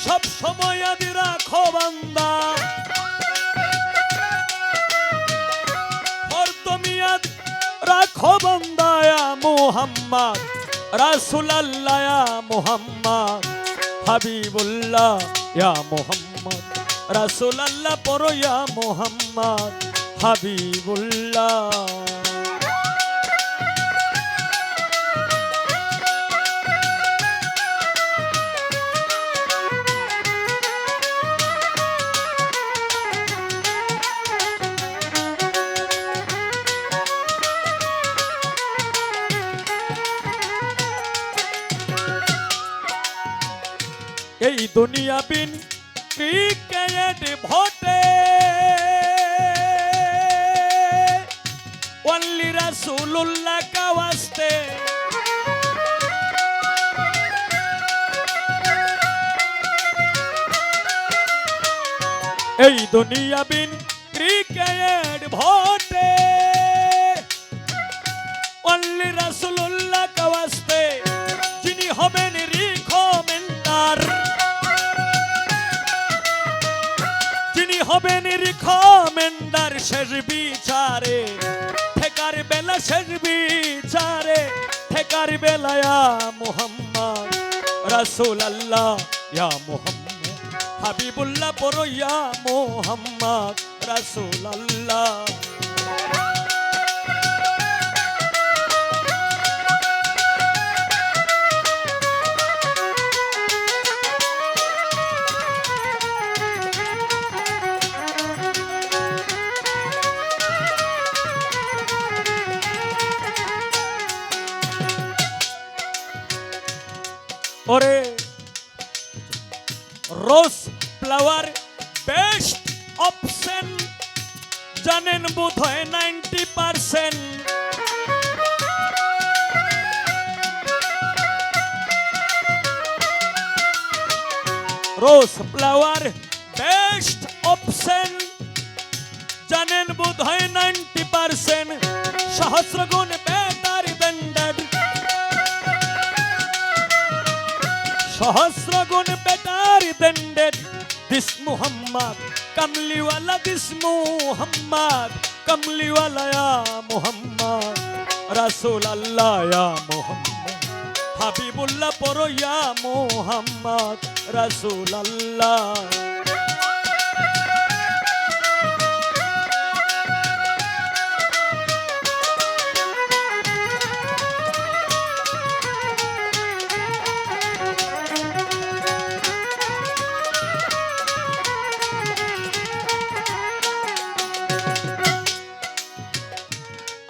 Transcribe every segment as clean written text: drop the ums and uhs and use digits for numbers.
সব সময় আদি রাখো বান্দা, তুমি আদ রাখো বান্দা ইয়া মুহাম্মদ রাসূলুল্লাহ ইয়া মুহাম্মদ হাবিবুল্লাহ ইয়া মুহাম্মদ রাসূলুল্লাহ পড়ো ইয়া মুহাম্মদ হাবিবুল্লাহ। এই দুনিয়া বিন ক্রিকেট ভোটে ওয়ালি রাসূলুল্লাহ কা ওয়াস্তে, এই দুনিয়া বিন ক্রিকেট ভোটে ওয়ালি রাসূলুল্লাহ কা ওয়াস্তে, যিনি হবেন রিকমেন্ডার, হবেন রিকমেন্ডার শেষ বিচারে, ঠেকার বেলা শেষ বিচারে, ঠেকার বেলা ইয়া মুহাম্মদ রাসূলুল্লাহ ইয়া মুহাম্মদ হাবিবুল্লাহ পড়ো ইয়া মুহাম্মদ রাসূলুল্লাহ। ওরে রোজ ফ্লাওয়ার বেস্ট অপশন জানেন বোধ হয় 90%, রোজ ফ্লাওয়ার বেস্ট অপশন জানেন বোধ হয় 90%, সহস্র গুণ বেটার ব্যান্ডেড, সহস্র গুণ বেটার ব্যান্ডেড, দিস মুহাম্মদ কামলিওয়ালা, দিস মুহাম্মদ কামলিওয়ালা ইয়া মুহাম্মদ রাসূলুল্লাহ ইয়া মুহাম্মদ হাবিবুল্লাহ পড়ো ইয়া মুহাম্মদ রাসূলুল্লাহ।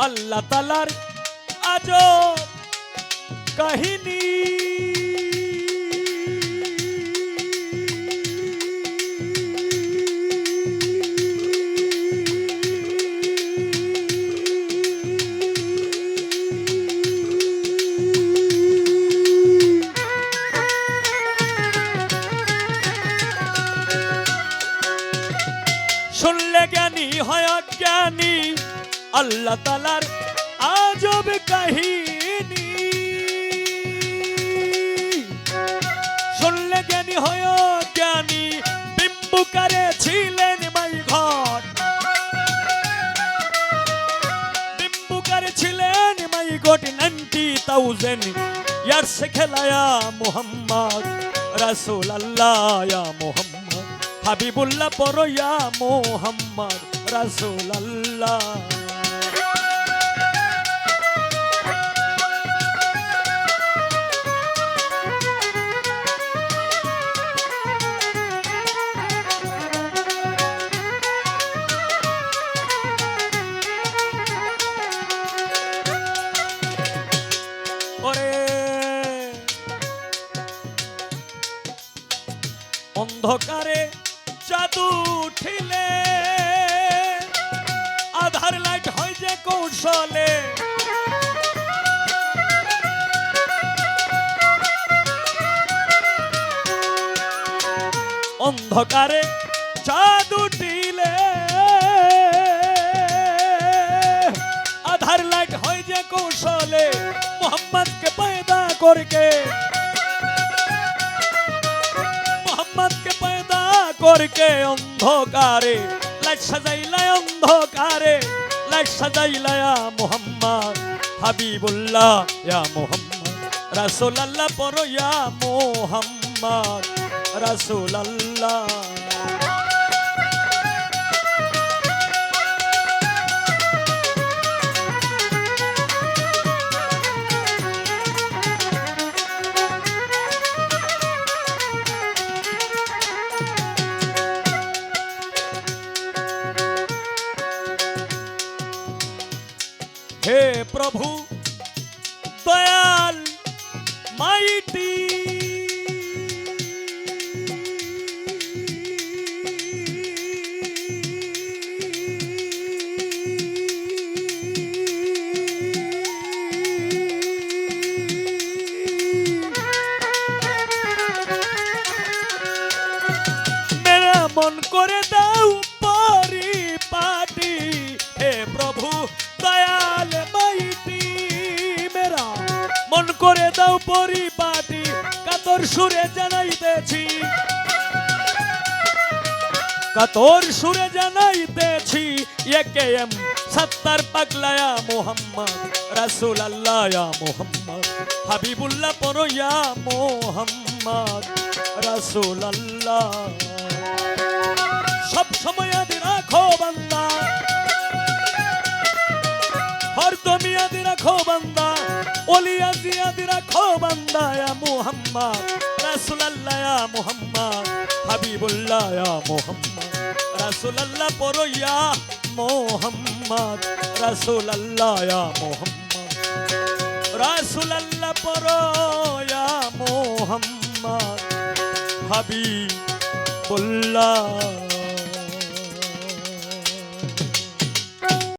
আল্লাহ তাআলার আজব কাহিনী, শুনলে জ্ঞানী হয় অজ্ঞানী, আল্লাহ তাআলার আজব কাহিনী, শুনলে জ্ঞানী হয় জ্ঞানী, বিম্বুকারে ছিলেন মাই ঘট, বিম্বুকারে ছিলেন মাই ঘট 90,000 ইয়ার্স খেলায়া মুহাম্মদ রাসূলুল্লাহ ইয়া মুহাম্মদ হাবিবুল্লাহ পড়ো ইয়া মুহাম্মদ রাসূলুল্লাহ। অন্ধকারে জাদু ঠিলে আধার লাইট হয় যে কৌশলে, অন্ধকারে জাদু ঠিলে আধার লাইট হয় যে কৌশলে, মোহাম্মদকে পয়দা করকে, মোহাম্মদ করকে অন্ধকারে লাইট সাজাইলা অন্ধকারে লাইট সাজাইলা ইয়া মুহাম্মদ হাবিবুল্লাহ ইয়া মুহাম্মদ রাসূলুল্লাহ পড়ো ইয়া মুহাম্মদ রাসূলুল্লাহ হে প্রভু দয়াল মাইটি মেরা মন করে দাও পরিপাটি হে প্রভু দয়াল মাইটি মেরা মন করে দাও পরিপাটি কাতর সুরে জানাইতেছি কাতর সুরে জানাইতেছি একে এম সত্তর পাগলা ইয়া মুহাম্মদ রাসূলুল্লাহ ইয়া মুহাম্মদ হাবিবুল্লাহ পড়ো ইয়া মুহাম্মদ রাসূলুল্লাহ সব সময় আদি রাখো বান্দা हर तुम याद रखो बंदा ओलिया याद रखो बंदा या मुहम्मद रसूलुल्लाह या मुहम्मद हबीबुल्लाह या मुहम्मद रसूलुल्लाह परो या मुहम्मद रसूलुल्लाह या मुहम्मद रसूलुल्लाह परो या मुहम्मद हबीबुल्लाह